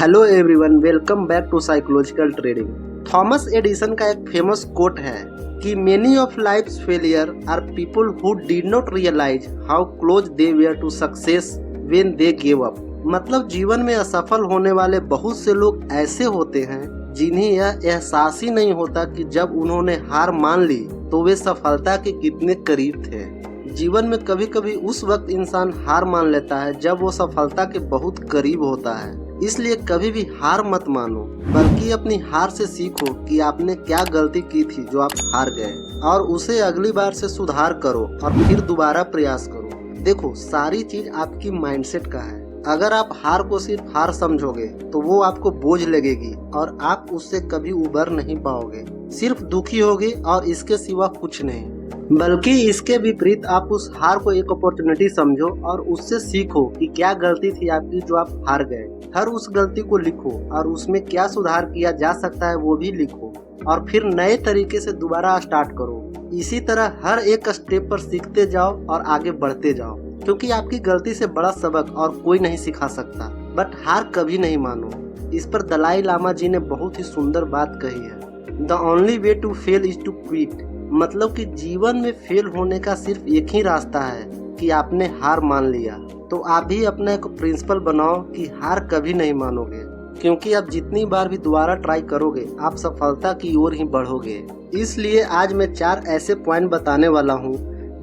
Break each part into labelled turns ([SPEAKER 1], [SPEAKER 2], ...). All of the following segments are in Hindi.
[SPEAKER 1] Hello everyone, welcome back to psychological trading. Thomas Edison का एक फेमस कोट है कि many of life's failure are people who did not realise how close they were to success when they give up. मतलब जीवन में असफल होने वाले बहुत से लोग ऐसे होते हैं जिन्हें यह एहसास ही नहीं होता कि जब उन्होंने हार मान ली तो वे सफलता के कितने करीब थे। जीवन में कभी कभी उस वक्त इंसान हार मान लेता है जब वो सफलता के बहुत करीब होता है। इसलिए कभी भी हार मत मानो, बल्कि अपनी हार से सीखो कि आपने क्या गलती की थी जो आप हार गए, और उसे अगली बार से सुधार करो और फिर दोबारा प्रयास करो। देखो, सारी चीज आपकी माइंडसेट का है। अगर आप हार को सिर्फ हार समझोगे तो वो आपको बोझ लगेगी और आप उससे कभी उबर नहीं पाओगे। सिर्फ दुखी होगे और इसके सिवा कुछ नहीं। बल्कि इसके विपरीत आप उस हार को एक अपॉर्चुनिटी समझो और उससे सीखो कि क्या गलती थी आपकी जो आप हार गए। हर उस गलती को लिखो और उसमें क्या सुधार किया जा सकता है वो भी लिखो, और फिर नए तरीके से दोबारा स्टार्ट करो। इसी तरह हर एक स्टेप पर सीखते जाओ और आगे बढ़ते जाओ, क्योंकि आपकी गलती से बड़ा सबक और कोई नहीं सिखा सकता। बट हार कभी नहीं मानो। इस पर दलाई लामा जी ने बहुत ही सुंदर बात कही है, the only way to fail is to quit. मतलब कि जीवन में फेल होने का सिर्फ एक ही रास्ता है कि आपने हार मान लिया। तो आप भी अपना एक प्रिंसिपल बनाओ कि हार कभी नहीं मानोगे, क्योंकि आप जितनी बार भी दोबारा ट्राई करोगे आप सफलता की ओर ही बढ़ोगे। इसलिए आज मैं 4 ऐसे पॉइंट बताने वाला हूँ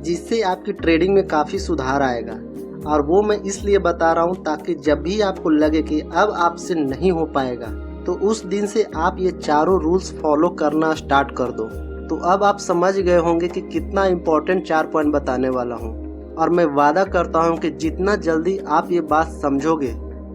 [SPEAKER 1] जिससे आपकी ट्रेडिंग में काफ़ी सुधार आएगा। और वो मैं इसलिए बता रहा हूँ ताकि जब भी आपको लगे कि अब आपसे नहीं हो पाएगा तो उस दिन से आप ये चारों रूल्स फॉलो करना स्टार्ट कर दो। तो अब आप समझ गए होंगे कि कितना इम्पोर्टेंट 4 पॉइंट बताने वाला हूँ, और मैं वादा करता हूँ कि जितना जल्दी आप ये बात समझोगे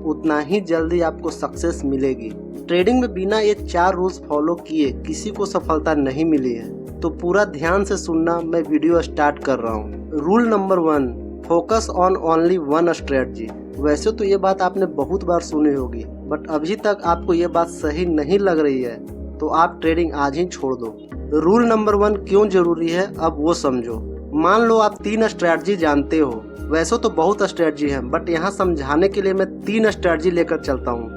[SPEAKER 1] उतना ही जल्दी आपको सक्सेस मिलेगी। ट्रेडिंग में बिना ये 4 रूल्स फॉलो किए किसी को सफलता नहीं मिली है। तो पूरा ध्यान से सुनना, मैं वीडियो स्टार्ट कर रहा हूँ। Rule number 1, focus on only one strategy. वैसे तो ये बात आपने बहुत बार सुनी होगी, बट अभी तक आपको ये बात सही नहीं लग रही है तो आप ट्रेडिंग आज ही छोड़ दो। रूल नंबर 1 क्यों जरूरी है अब वो समझो। मान लो आप 3 स्ट्रेटजी जानते हो। वैसे तो बहुत स्ट्रेटजी है, बट यहाँ समझाने के लिए मैं 3 स्ट्रेटजी लेकर चलता हूँ।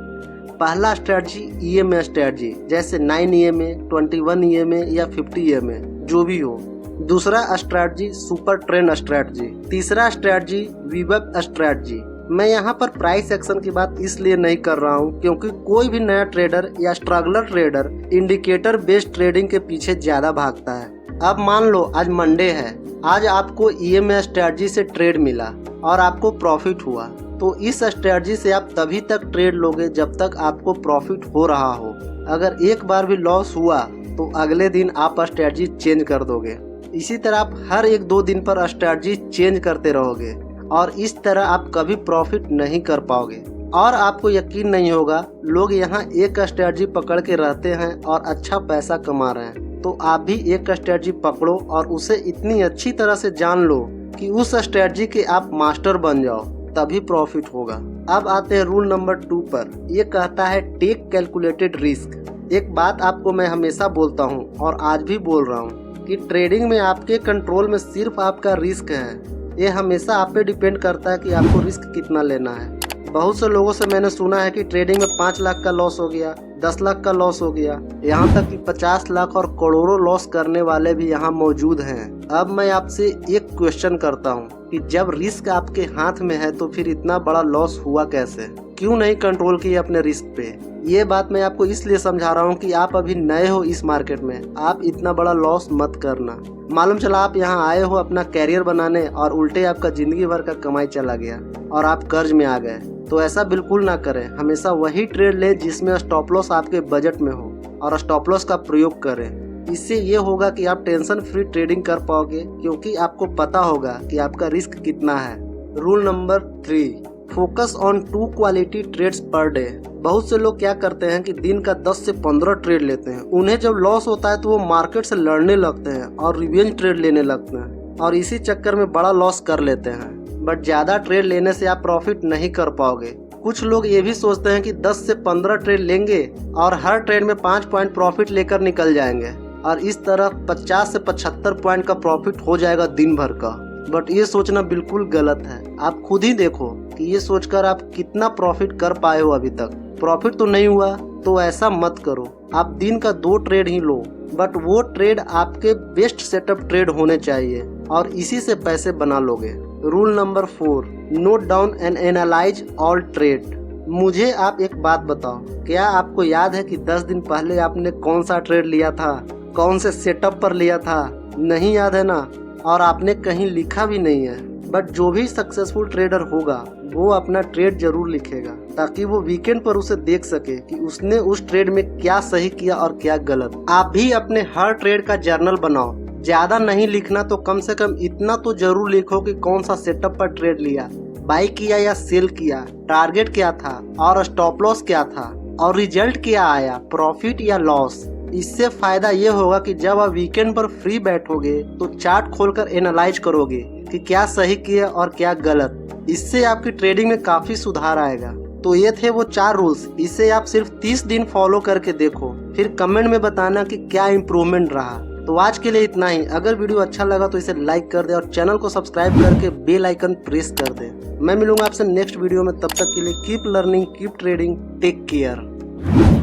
[SPEAKER 1] पहला स्ट्रेटजी EMA स्ट्रेटजी, जैसे 9 EMA, 21 EMA या 50 EMA जो भी हो। दूसरा स्ट्रेटजी सुपर ट्रेंड स्ट्रेटजी। तीसरा स्ट्रेटजी VWAP स्ट्रेटजी। मैं यहाँ पर प्राइस एक्शन की बात इसलिए नहीं कर रहा हूँ क्योंकि कोई भी नया ट्रेडर या struggler trader indicator based trading के पीछे ज्यादा भागता है। अब मान लो आज मंडे है, आज आपको EMA स्ट्रेटजी से ट्रेड मिला और आपको प्रॉफिट हुआ, तो इस स्ट्रेटजी से आप तभी तक ट्रेड लोगे जब तक आपको प्रॉफिट हो रहा हो। अगर एक बार भी लॉस हुआ तो अगले दिन आप स्ट्रेटजी चेंज कर दोगे। इसी तरह आप हर 1-2 दिन पर स्ट्रेटजी चेंज करते रहोगे और इस तरह आप कभी प्रॉफिट नहीं कर पाओगे। और आपको यकीन नहीं होगा, लोग यहाँ एक स्ट्रेटजी पकड़ के रहते हैं और अच्छा पैसा कमा रहे हैं। तो आप भी एक स्ट्रेटजी पकड़ो और उसे इतनी अच्छी तरह से जान लो कि उस स्ट्रेटजी के आप मास्टर बन जाओ, तभी प्रॉफिट होगा। अब आते हैं रूल नंबर 2 पर। ये कहता है टेक कैलकुलेटेड रिस्क। एक बात आपको मैं हमेशा बोलता हूँ और आज भी बोल रहा हूँ कि ट्रेडिंग में आपके कंट्रोल में सिर्फ आपका रिस्क है। ये हमेशा आप पे डिपेंड करता है कि आपको रिस्क कितना लेना है। बहुत से लोगों से मैंने सुना है कि ट्रेडिंग में 5 लाख का लॉस हो गया, 10 लाख का लॉस हो गया, यहाँ तक कि 50 लाख और करोड़ों लॉस करने वाले भी यहाँ मौजूद हैं। अब मैं आपसे एक क्वेश्चन करता हूँ कि जब रिस्क आपके हाथ में है तो फिर इतना बड़ा लॉस हुआ कैसे? क्यों नहीं कंट्रोल किए अपने रिस्क पे? ये बात मैं आपको इसलिए समझा रहा हूँ कि आप अभी नए हो इस मार्केट में, आप इतना बड़ा लॉस मत करना। मालूम चला आप यहाँ आए हो अपना कैरियर बनाने और उल्टे आपका जिंदगी भर का कमाई चला गया और आप कर्ज में आ गए। तो ऐसा बिल्कुल ना करें। हमेशा वही ट्रेड ले जिसमें स्टॉप लॉस आपके बजट में हो और स्टॉप लॉस का प्रयोग करें। इससे ये होगा कि आप टेंशन फ्री ट्रेडिंग कर पाओगे, क्योंकि आपको पता होगा कि आपका रिस्क कितना है। Rule number 3, focus on 2 quality trades per day. बहुत से लोग क्या करते हैं कि दिन का 10 से 15 ट्रेड लेते हैं। उन्हें जब लॉस होता है तो वो मार्केट से लड़ने लगते हैं और रिवेंज ट्रेड लेने लगते हैं और इसी चक्कर में बड़ा लॉस कर लेते हैं। बट ज्यादा ट्रेड लेने से आप प्रॉफिट नहीं कर पाओगे। कुछ लोग ये भी सोचते हैं कि 10 से 15 ट्रेड लेंगे और हर ट्रेड में 5 पॉइंट प्रॉफिट लेकर निकल जाएंगे और इस तरह 50 से 75 पॉइंट का प्रॉफिट हो जाएगा दिन भर का। बट ये सोचना बिल्कुल गलत है। आप खुद ही देखो कि ये सोचकर आप कितना प्रॉफिट कर पाए हो अभी तक। प्रॉफिट तो नहीं हुआ तो ऐसा मत करो, आप दिन का 2 ट्रेड ही लो, बट वो ट्रेड आपके बेस्ट सेटअप ट्रेड होने चाहिए और इसी से पैसे बना लोगे। Rule number 4, note down and analyse all trade. मुझे आप एक बात बताओ, क्या आपको याद है कि 10 दिन पहले आपने कौन सा ट्रेड लिया था, कौन से सेटअप पर लिया था? नहीं याद है ना, और आपने कहीं लिखा भी नहीं है। बट जो भी सक्सेसफुल ट्रेडर होगा वो अपना ट्रेड जरूर लिखेगा ताकि वो वीकेंड पर उसे देख सके कि उसने उस ट्रेड में क्या सही किया और क्या गलत। आप भी अपने हर ट्रेड का जर्नल बनाओ। ज्यादा नहीं लिखना तो कम से कम इतना तो जरूर लिखो कि कौन सा सेटअप पर ट्रेड लिया, बाई किया या सेल किया, टारगेट क्या था और स्टॉप लॉस क्या था और रिजल्ट क्या आया, प्रॉफिट या लॉस। इससे फायदा ये होगा कि जब आप वीकेंड पर फ्री बैठोगे तो चार्ट खोलकर एनालाइज करोगे कि क्या सही किया और क्या गलत। इससे आपकी ट्रेडिंग में काफी सुधार आएगा। तो ये थे वो 4 रूल्स, इसे आप सिर्फ 30 दिन फॉलो करके देखो, फिर कमेंट में बताना कि क्या इम्प्रूवमेंट रहा। तो आज के लिए इतना ही। अगर वीडियो अच्छा लगा तो इसे लाइक कर दे और चैनल को सब्सक्राइब करके बेल आइकन प्रेस कर दे। मैं मिलूंगा आपसे नेक्स्ट वीडियो में, तब तक के लिए keep learning, keep trading, take care.